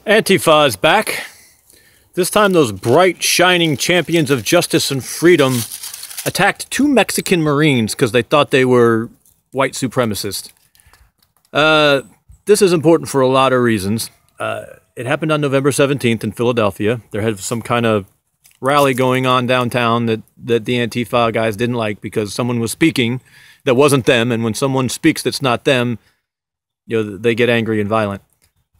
Antifa is back. This time those bright, shining champions of justice and freedom attacked two Mexican Marines because they thought they were white supremacists. This is important for a lot of reasons. It happened on November 17th in Philadelphia. There had some kind of rally going on downtown that the Antifa guys didn't like because someone was speaking that wasn't them, and when someone speaks that's not them, they get angry and violent.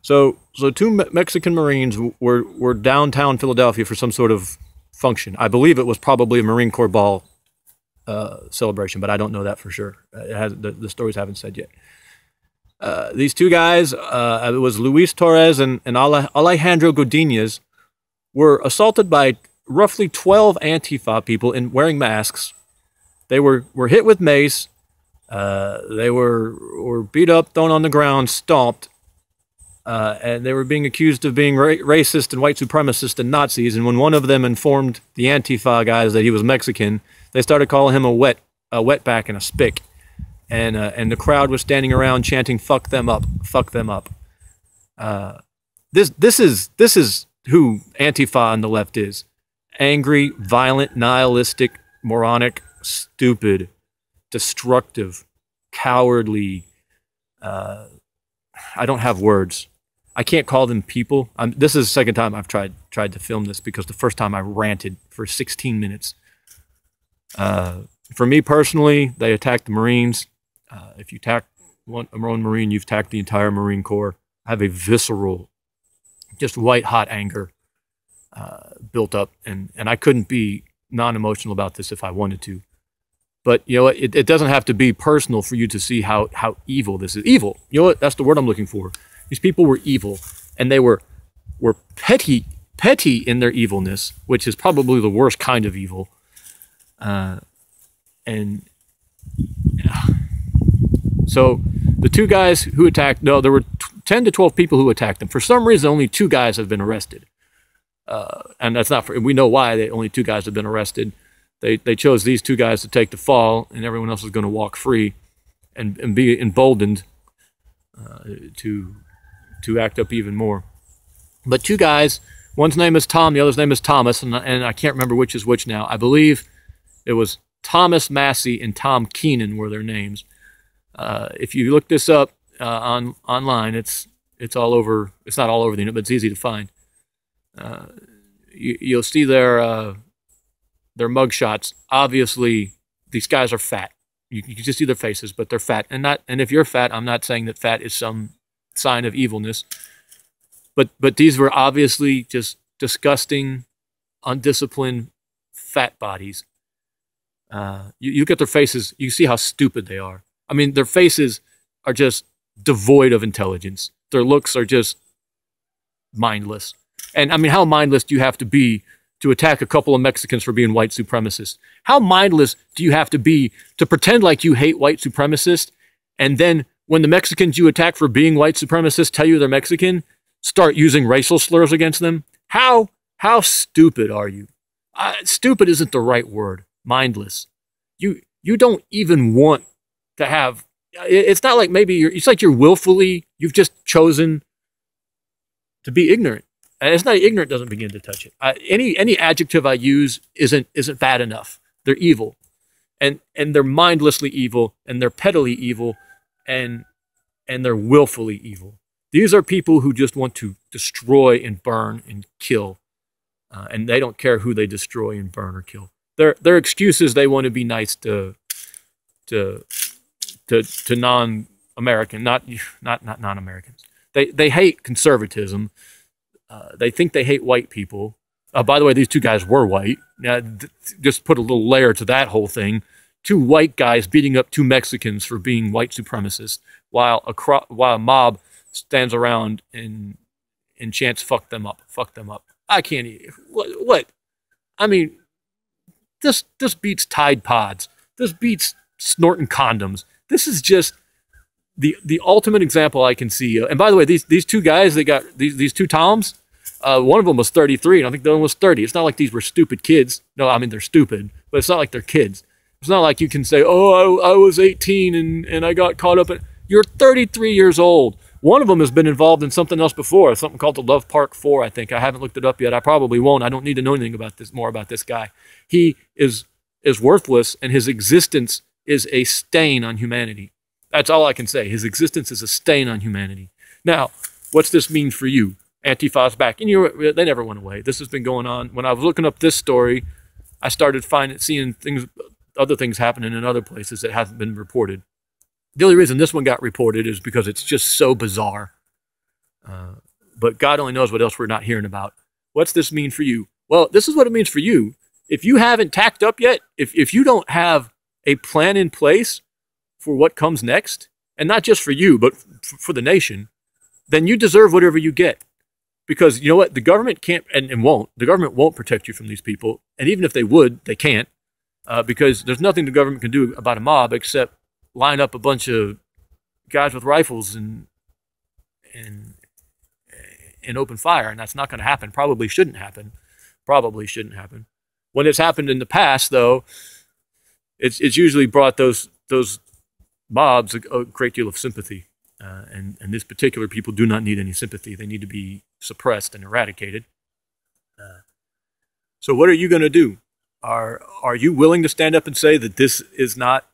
So two Mexican Marines were downtown Philadelphia for some sort of function. I believe it was probably a Marine Corps ball celebration, but I don't know that for sure. The stories haven't said yet. These two guys, it was Luis Torres and Alejandro Godinez, were assaulted by roughly 12 Antifa people wearing masks. They were hit with mace. They were beat up, thrown on the ground, stomped. And they were being accused of being racist and white supremacist and Nazis. And when one of them informed the Antifa guys that he was Mexican, they started calling him a wetback and a spick. And the crowd was standing around chanting, "Fuck them up, fuck them up." This is who Antifa on the left is: angry, violent, nihilistic, moronic, stupid, destructive, cowardly. I don't have words. I can't call them people. This is the second time I've tried to film this because the first time I ranted for 16 minutes. For me personally, they attacked the Marines. If you attack a Marine, you've attacked the entire Marine Corps. I have a visceral, just white-hot anger built up, and I couldn't be non-emotional about this if I wanted to. But, it doesn't have to be personal for you to see how evil this is. Evil. You know what? That's the word I'm looking for. These people were evil, and they were petty in their evilness, which is probably the worst kind of evil. So the two guys who attacked, there were 10 to 12 people who attacked them. For some reason, only two guys have been arrested. And that's not we know why only two guys have been arrested. They chose these two guys to take the fall, and everyone else is going to walk free and be emboldened to act up even more. But two guys, one's name is Tom, the other's name is Thomas, and I can't remember which is which now. I believe it was Thomas Massey and Tom Keenan were their names. If you look this up online, it's all over. It's not all over the internet, but it's easy to find. You'll see their mugshots. Obviously, these guys are fat. You can just see their faces, but they're fat. And if you're fat, I'm not saying that fat is some sign of evilness. But these were obviously just disgusting, undisciplined, fat bodies. You look at their faces, you see how stupid they are. I mean, their faces are just devoid of intelligence. Their looks are just mindless. And I mean, how mindless do you have to be to attack a couple of Mexicans for being white supremacists? How mindless do you have to be to pretend like you hate white supremacists, and then when the Mexicans you attack for being white supremacists tell you they're Mexican, start using racial slurs against them? How stupid are you? Stupid isn't the right word. Mindless. You don't even want to have. It's not like it's like you've just chosen to be ignorant. And it's not ignorant doesn't begin to touch it. Any adjective I use isn't bad enough. They're evil, and they're mindlessly evil, and they're pettily evil, and they're willfully evil. These are people who just want to destroy and burn and kill, and they don't care who they destroy and burn or kill. Their excuse is they want to be nice to non-American, not non-Americans. They hate conservatism. They think they hate white people. By the way, these two guys were white. Just put a little layer to that whole thing. Two white guys beating up two Mexicans for being white supremacists, while a mob stands around and chants "fuck them up, fuck them up." I can't. What? I mean, this beats Tide Pods. This beats snorting condoms. This is just the ultimate example I can see. And by the way, these two guys, they got these two Toms. One of them was 33, and I think the other one was 30. It's not like these were stupid kids. No, I mean, they're stupid, but it's not like they're kids. It's not like you can say, "Oh, I was 18 and I got caught up in." You're 33 years old. One of them has been involved in something else before, something called the Love Park 4, I think. I haven't looked it up yet. I probably won't. I don't need to know anything about this, more about this guy. He is worthless, and his existence is a stain on humanity. That's all I can say. His existence is a stain on humanity. Now, what's this mean for you? Antifa's back. And they never went away. This has been going on. When I was looking up this story, I started seeing other things happening in other places that haven't been reported. The only reason this one got reported is because it's just so bizarre. But God only knows what else we're not hearing about. What's this mean for you? Well, this is what it means for you. If you haven't tacked up yet, if you don't have a plan in place for what comes next, and not just for you, but for the nation, then you deserve whatever you get. Because you know what? The government can't and won't. The government won't protect you from these people. And even if they would, they can't. Because there's nothing the government can do about a mob except line up a bunch of guys with rifles and open fire. And that's not going to happen. Probably shouldn't happen. Probably shouldn't happen. When it's happened in the past, though, it's usually brought those mobs a great deal of sympathy. And these particular people do not need any sympathy. They need to be suppressed and eradicated. So what are you going to do? Are you willing to stand up and say that this is not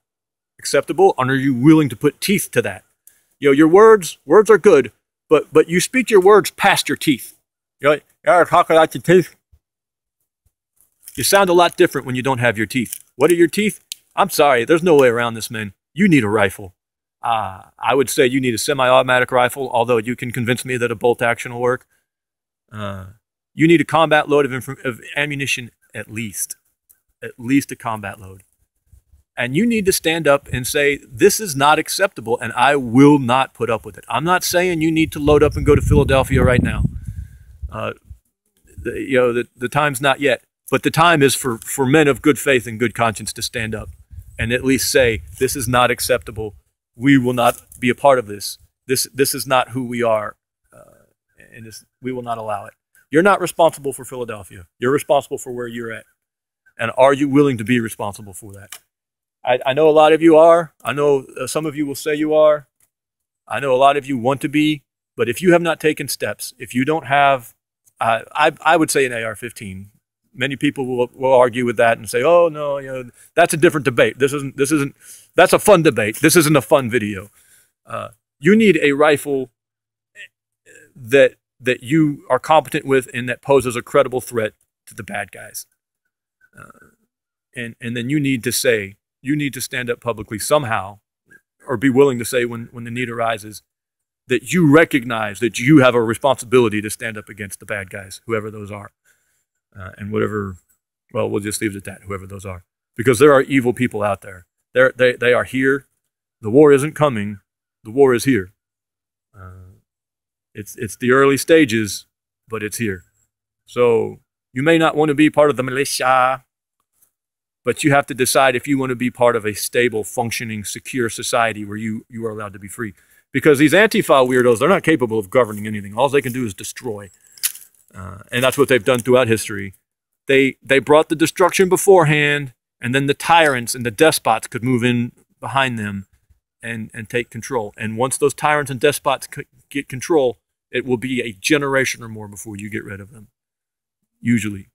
acceptable? Or are you willing to put teeth to that? You know, your words are good, but you speak your words past your teeth. You're talking about your teeth. You sound a lot different when you don't have your teeth. What are your teeth? I'm sorry, there's no way around this, man. You need a rifle. I would say you need a semi-automatic rifle, although you can convince me that a bolt action will work. You need a combat load of ammunition at least a combat load. And you need to stand up and say, this is not acceptable, and I will not put up with it. I'm not saying you need to load up and go to Philadelphia right now. The time's not yet. But the time is for men of good faith and good conscience to stand up and at least say, this is not acceptable. We will not be a part of this. This is not who we are, and we will not allow it. You're not responsible for Philadelphia. You're responsible for where you're at. And are you willing to be responsible for that? I know a lot of you are. I know some of you will say you are. I know a lot of you want to be. But if you have not taken steps, if you don't have, I would say an AR-15. Many people will argue with that and say, "Oh no, that's a different debate. This isn't. That's a fun debate. This isn't a fun video." You need a rifle that you are competent with and that poses a credible threat to the bad guys. And then you need to stand up publicly somehow, or be willing to say when the need arises that you recognize that you have a responsibility to stand up against the bad guys, whoever those are. And whatever, well, we'll just leave it at that, whoever those are. Because there are evil people out there. They are here. The war isn't coming. The war is here. It's the early stages, but it's here. So you may not want to be part of the militia, but you have to decide if you want to be part of a stable, functioning, secure society where you are allowed to be free. Because these Antifa weirdos, they're not capable of governing anything. All they can do is destroy. And that's what they've done throughout history. They brought the destruction beforehand, and then the tyrants and the despots could move in behind them and take control. And once those tyrants and despots get control, it will be a generation or more before you get rid of them, usually.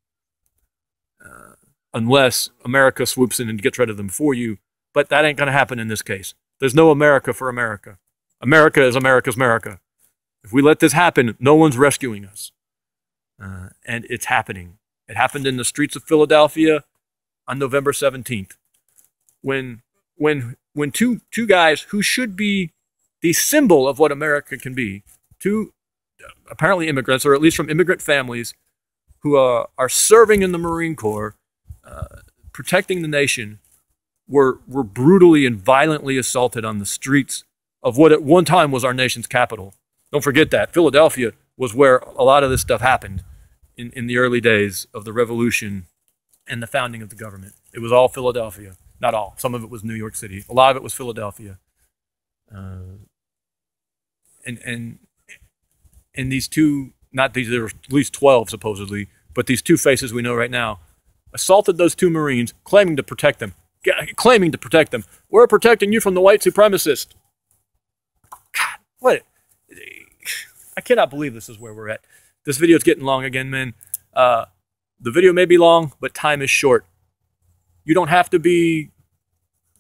Unless America swoops in and gets rid of them for you. But that ain't going to happen in this case. There's no America for America. America is America's America. If we let this happen, no one's rescuing us. And it's happening. It happened in the streets of Philadelphia on November 17th. When two guys who should be the symbol of what America can be, two apparently immigrants, or at least from immigrant families, who are serving in the Marine Corps, protecting the nation, were brutally and violently assaulted on the streets of what at one time was our nation's capital. Don't forget that. Philadelphia was where a lot of this stuff happened in the early days of the Revolution and the founding of the government. It was all Philadelphia. Not all. Some of it was New York City. A lot of it was Philadelphia. And these two, not these, there were at least 12 supposedly, but these two faces we know right now, assaulted those two Marines, claiming to protect them. We're protecting you from the white supremacists. God, what? I cannot believe this is where we're at. This video is getting long again, man. The video may be long, but time is short. You don't have to be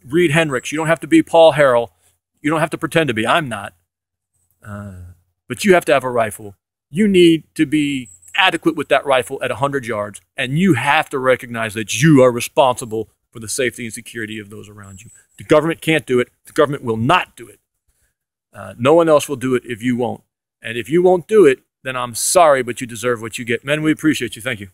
Reed Hendricks. You don't have to be Paul Harrell. You don't have to pretend to be. I'm not. But you have to have a rifle. You need to be adequate with that rifle at 100 yards, and you have to recognize that you are responsible for the safety and security of those around you. The government can't do it. The government will not do it. No one else will do it if you won't. And if you won't do it, then I'm sorry, but you deserve what you get. Men, we appreciate you. Thank you.